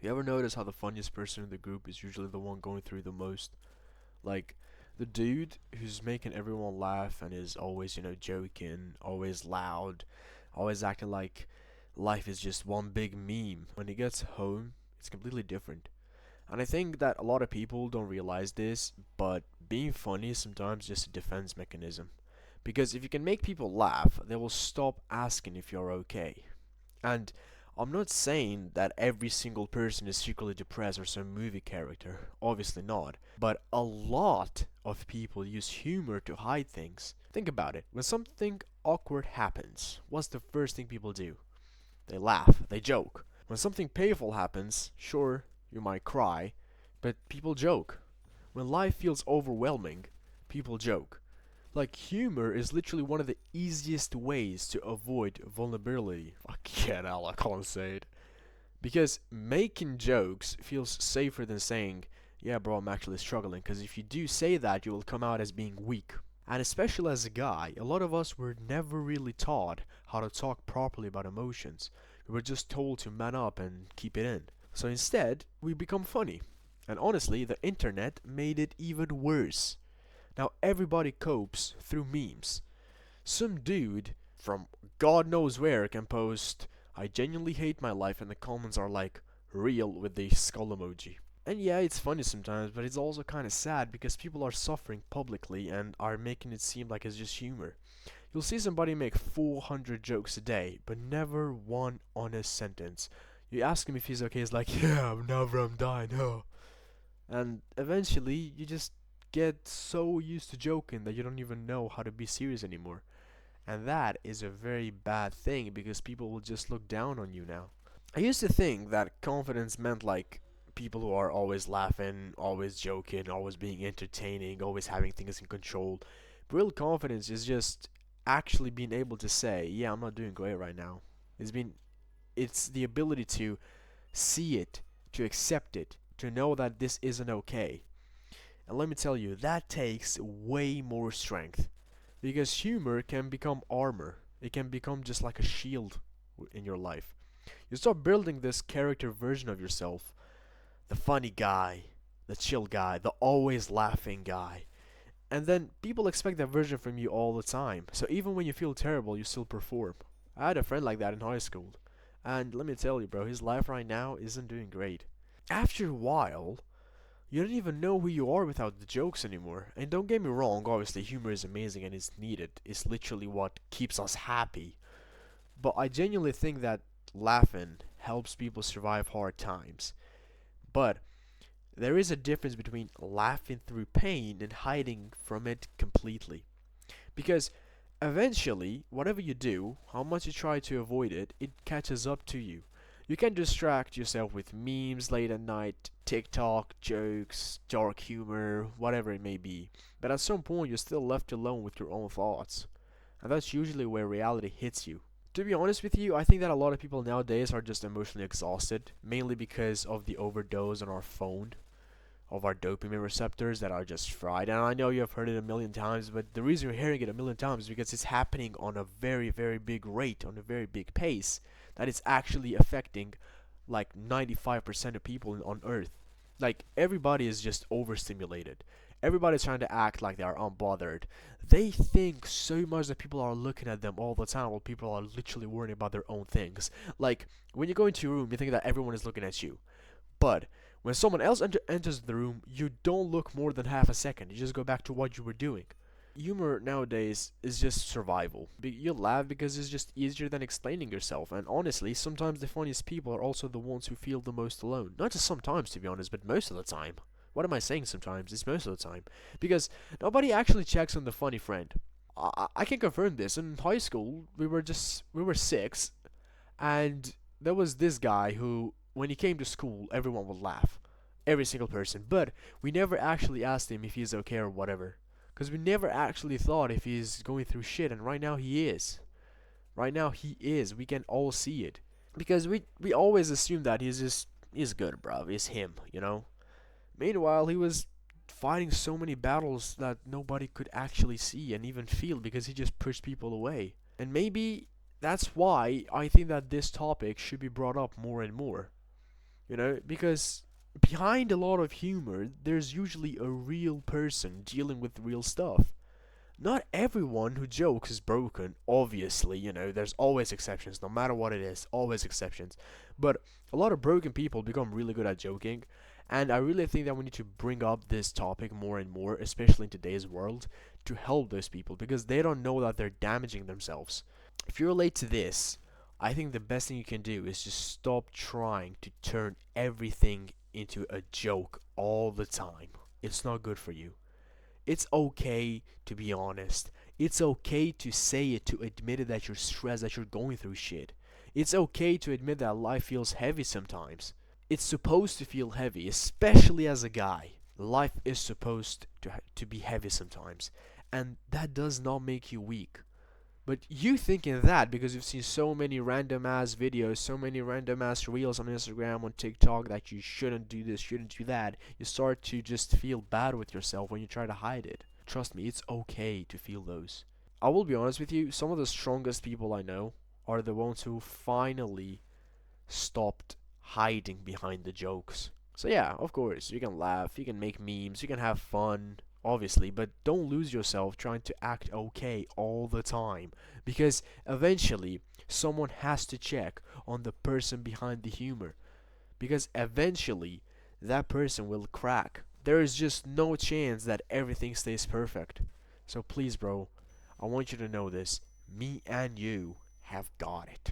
You ever notice how the funniest person in the group is usually the one going through the most? Like, the dude who's making everyone laugh and is always, joking, always loud, always acting like life is just one big meme. When he gets home, it's completely different. And I think that a lot of people don't realize this, but being funny is sometimes just a defense mechanism. Because if you can make people laugh, they will stop asking if you're okay. And I'm not saying that every single person is secretly depressed or some movie character. Obviously not. But a lot of people use humor to hide things. Think about it. When something awkward happens, what's the first thing people do? They laugh, they joke. When something painful happens, sure, you might cry, but people joke. When life feels overwhelming, people joke. Like, humor is literally one of the easiest ways to avoid vulnerability. Fucking hell, I can't say it. Because making jokes feels safer than saying, yeah, bro, I'm actually struggling. Because if you do say that, you will come out as being weak. And especially as a guy, a lot of us were never really taught how to talk properly about emotions. We were just told to man up and keep it in. So instead, we become funny. And honestly, the internet made it even worse. Now everybody copes through memes. Some dude from God knows where can post, I genuinely hate my life, and the comments are like, real with the skull emoji. And yeah, it's funny sometimes, but it's also kinda sad because people are suffering publicly and are making it seem like it's just humor. You'll see somebody make 400 jokes a day, but never one honest sentence. You ask him if he's okay, he's like, yeah, whenever I'm dying, huh? And eventually, you just get so used to joking that you don't even know how to be serious anymore. And that is a very bad thing because people will just look down on you now. I used to think that confidence meant like people who are always laughing, always joking, always being entertaining, always having things in control. Real confidence is just actually being able to say, yeah, I'm not doing great right now. It's been it's the ability to see it, to accept it, to know that this isn't okay. And let me tell you, that takes way more strength. Because humor can become armor. It can become just like a shield in your life. You start building this character version of yourself. The funny guy, the chill guy, the always laughing guy. And then people expect that version from you all the time. So even when you feel terrible, you still perform. I had a friend like that in high school. And let me tell you, bro, his life right now isn't doing great. After a while, you don't even know who you are without the jokes anymore. And don't get me wrong, obviously humor is amazing and it's needed. It's literally what keeps us happy. But I genuinely think that laughing helps people survive hard times. But there is a difference between laughing through pain and hiding from it completely. Because eventually, whatever you do, how much you try to avoid it, it catches up to you. You can distract yourself with memes late at night, TikTok, jokes, dark humor, whatever it may be. But at some point, you're still left alone with your own thoughts. And that's usually where reality hits you. To be honest with you, I think that a lot of people nowadays are just emotionally exhausted, mainly because of the overdose on our phone, of our dopamine receptors that are just fried. And I know you have heard it a million times, but the reason you're hearing it a million times is because it's happening on a very, very big rate, on a very big pace, that it's actually affecting like 95% of people on Earth. Like, everybody is just overstimulated. Everybody's trying to act like they are unbothered. They think so much that people are looking at them all the time while people are literally worrying about their own things. Like, when you go into your room, you think that everyone is looking at you. But when someone else enters the room, you don't look more than half a second. You just go back to what you were doing. Humor nowadays is just survival. You laugh because it's just easier than explaining yourself. And honestly, sometimes the funniest people are also the ones who feel the most alone. Not just sometimes, to be honest, but most of the time. What am I saying sometimes? It's most of the time. Because nobody actually checks on the funny friend. I can confirm this. In high school, we were six, and there was this guy who, when he came to school, everyone would laugh. Every single person. But we never actually asked him if he's okay or whatever. Because we never actually thought if he's going through shit, and right now he is. Right now he is. We can all see it. Because we always assume that he's good, bro. He's him, you know? Meanwhile, he was fighting so many battles that nobody could actually see and even feel because he just pushed people away. And maybe that's why I think that this topic should be brought up more and more. because behind a lot of humor, there's usually a real person dealing with real stuff. Not everyone who jokes is broken, obviously, there's always exceptions, no matter what it is, always exceptions. But a lot of broken people become really good at joking, and I really think that we need to bring up this topic more and more, especially in today's world, to help those people because they don't know that they're damaging themselves. If you relate to this, I think the best thing you can do is just stop trying to turn everything into a joke all the time. It's not good for you. It's okay to be honest. It's okay to say it, to admit it that you're stressed, that you're going through shit. It's okay to admit that life feels heavy sometimes. It's supposed to feel heavy, especially as a guy. Life is supposed to be heavy sometimes. And that does not make you weak. But you thinking that because you've seen so many random ass videos, so many random ass reels on Instagram, on TikTok that you shouldn't do this, shouldn't do that, you start to just feel bad with yourself when you try to hide it. Trust me, it's okay to feel those. I will be honest with you, some of the strongest people I know are the ones who finally stopped hiding behind the jokes. So yeah, of course, you can laugh, you can make memes, you can have fun, obviously, but don't lose yourself trying to act okay all the time because eventually someone has to check on the person behind the humor because eventually that person will crack. There is just no chance that everything stays perfect. So please, bro, I want you to know this. Me and you have got it.